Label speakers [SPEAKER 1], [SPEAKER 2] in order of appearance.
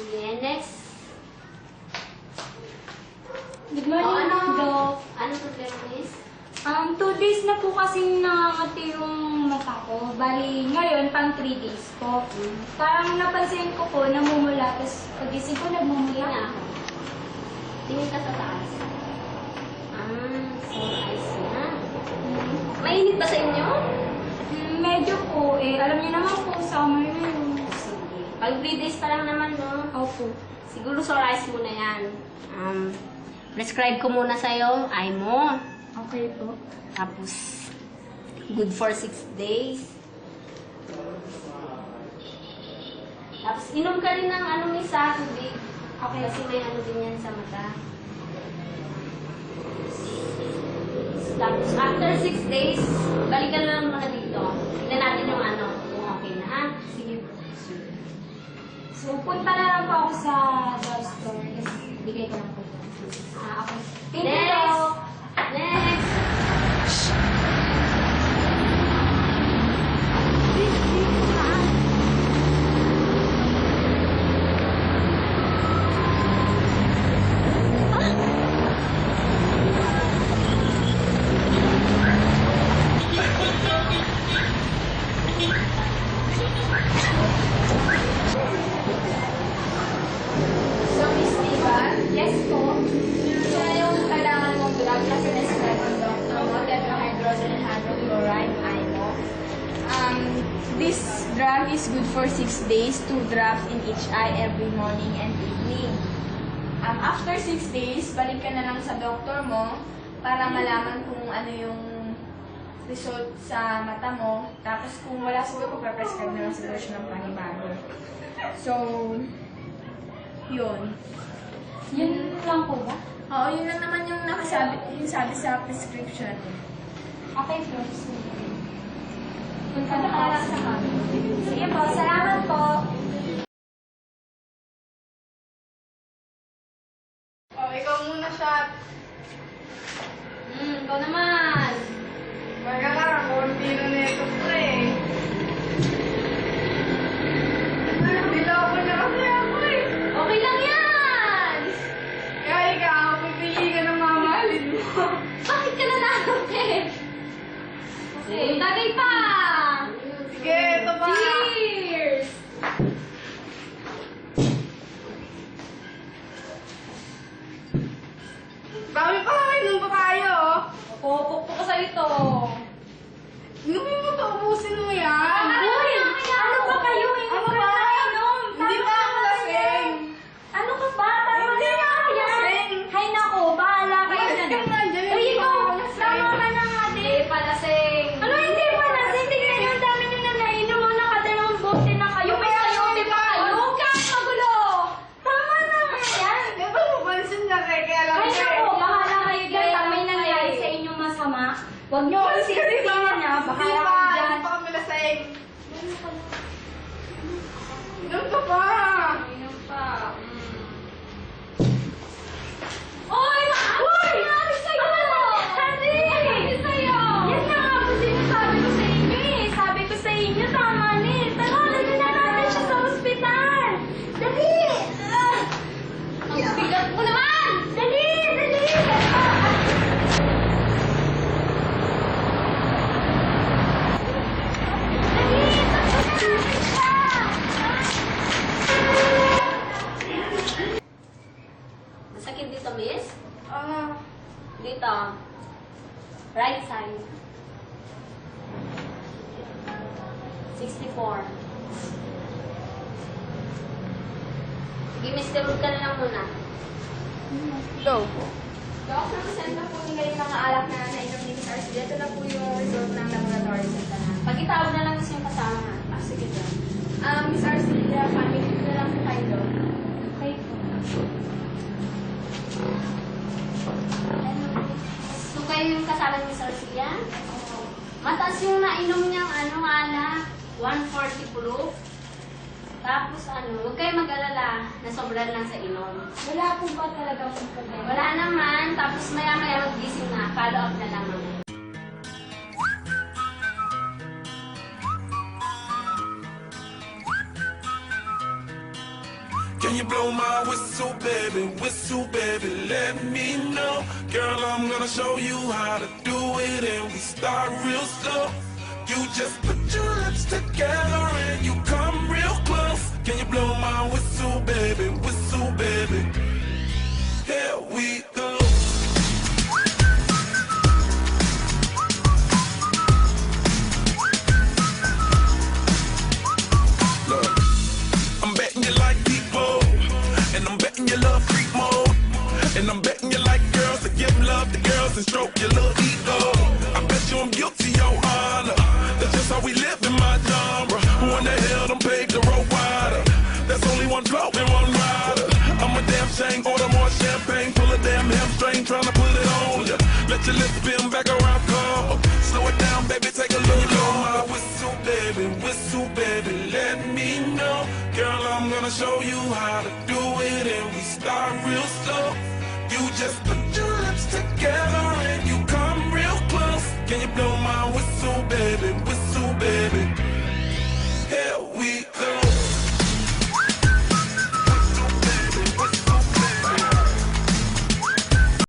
[SPEAKER 1] Sige, next.
[SPEAKER 2] Good morning, Doc.
[SPEAKER 1] Ano problema, miss?
[SPEAKER 2] 2 days na po kasing nakakati yung mata ko. Bali, ngayon, pang 3 days po. Parang napansin ko po, namumula. Tapos pagising ko, nagmumula.
[SPEAKER 1] Tingnan ako. Tingin ka sa taas. Sore eyes na. Mainit ba sa inyo?
[SPEAKER 2] Medyo po, alam niyo naman po, summer na yun.
[SPEAKER 1] Sige. Pag 3 days pa lang naman, no?
[SPEAKER 2] Opo.
[SPEAKER 1] Siguro sore eyes muna yan. Prescribe ko muna sa'yo, eye mo.
[SPEAKER 2] Okay po.
[SPEAKER 1] Tapos, good for 6 days. Tapos, inom ka rin ng ano may sa tubig. Okay. Kasi may ano din yan sa mata. Tapos, after 6 days, balikan na lang muna dito. Tignan natin yung ano, kung okay na ha.
[SPEAKER 2] Sige po. So, punta na lang po ako sa drugstore. Tapos, bigay ko lang po. Okay. Thank you,
[SPEAKER 1] Next!
[SPEAKER 2] Doc.
[SPEAKER 1] Next!
[SPEAKER 2] So, Miss Diva? Yes po. Siya yung kailangan mong drug kasi na-spread ng doctor mo, tetrahydrogen and hydrochloride, mo. This drug is good for 6 days, 2 drops in each eye every morning and evening. After 6 days, balik ka na lang sa doktor mo para malaman kung ano yung result sa mata mo. Tapos kung wala siguro, prescribe na lang siguro siya ng panibago. So, yun. Yun lang po ba? Oo, yun lang naman yung sabi sa prescription. Okay, po. Punta na lang sa kami. Sige po, salamat po.
[SPEAKER 3] Oh, ikaw muna, shot.
[SPEAKER 1] Ikaw naman.
[SPEAKER 3] Magkakara, konti na nito, pre. Niloko na kasi ako eh.
[SPEAKER 1] Okay lang yan!
[SPEAKER 3] Kaya ikaw, pipili ka ng mamahalin mo.
[SPEAKER 1] Bakit ka nanakit? Okay, tagay pa!
[SPEAKER 3] Sige, ito pa.
[SPEAKER 1] Cheers!
[SPEAKER 3] Dami pa kainom pa tayo.
[SPEAKER 2] Pupukpuk ko sa ito.
[SPEAKER 3] Inumin mo to, ubusin mo yan.
[SPEAKER 2] Uy! Ano ba kayo? Hindi
[SPEAKER 3] Ano
[SPEAKER 2] ko
[SPEAKER 3] ba?
[SPEAKER 2] na inom.
[SPEAKER 3] Hindi pa ako lasing.
[SPEAKER 2] Ano ka ba? Tama
[SPEAKER 3] Hindi
[SPEAKER 2] na
[SPEAKER 3] nga ako
[SPEAKER 2] yan.
[SPEAKER 3] lasing.
[SPEAKER 2] Hay nako, bahala kayo
[SPEAKER 3] Umalis
[SPEAKER 2] dyan.
[SPEAKER 3] ka na dyan,
[SPEAKER 2] Uy,
[SPEAKER 3] hindi pa
[SPEAKER 2] ikaw,
[SPEAKER 3] ako lasing.
[SPEAKER 2] tama ka na nga din.
[SPEAKER 1] Hindi pa lasing.
[SPEAKER 2] Ano hindi pa lasing? Tingnan nyo, ang dami nyo na nainom. Ang nakadalawang bote na kayo. May sayote pa kayo. Huwag kang magulo. Tama na nga yan.
[SPEAKER 3] Di ba mapansin niya kaya lang
[SPEAKER 2] Ay
[SPEAKER 3] siya
[SPEAKER 2] nako, bahala kayo dyan. Pag may nangyari sa inyong masama, huwag nyo isipin na. Bahala kayo dyan.
[SPEAKER 3] Hindi pa kami lasing. Inom ka pa.
[SPEAKER 1] Inom pa.
[SPEAKER 2] Oy! Uy! Ano sa'yo? Hindi! Sa'yo! Yan na nga po sinasabi ko sa inyo eh. Sabi ko sa inyo, tama na eh. Tara, dali na natin siya sa ospital. Dali!
[SPEAKER 1] Ang bigat mo naman!
[SPEAKER 2] Dali! Dali! Dali! Tapos na siya!
[SPEAKER 1] Masakit dito, miss?
[SPEAKER 3] Ah,
[SPEAKER 1] Dito. Right side. 64. Sige, mister, huwag ka na lang muna.
[SPEAKER 3] go.
[SPEAKER 2] Dok, na-present na po nila yung mga alak na nainom ni Miss Arcelia. Ito na po yung result ng laboratory sa tanan.
[SPEAKER 1] Pag-itawag na lang gusto yung kasama. Sige dyan.
[SPEAKER 2] Miss Arcelia, family ko na lang po kayo doon. Okay po.
[SPEAKER 1] So, kayo yung kasama ni Miss Arcia? Mataas yung nainom niyang alak. 140 proof. Tapos huwag kayo mag-alala na sobrang lang sa inom.
[SPEAKER 2] Wala po ba talagang problema?
[SPEAKER 1] Wala naman. Tapos maya-maya mag-gising na. Follow up na lang mamaya.
[SPEAKER 4] Can you blow my whistle, baby, let me know. Girl, I'm gonna show you how to do it, and we start real slow. You just put your lips together and you come real close. Can you blow my whistle, baby, here we go. Look, I'm betting you like people, and I'm betting you love freak mode, and I'm betting you like girls to give love to girls and stroke your little ego. I bet you I'm guilty, your honor. That's just how we live in my genre. Who in the hell done paved the road wider? There's only one bloke and one rider. I'm a damn shame, order more champagne, pull a damn hamstring, tryna put it on ya. Let your lips spin back around, come. Slow it down, baby, take a look. Blow my whistle, baby, let me know. Girl, I'm gonna show you how to do it, and we start real slow. You just put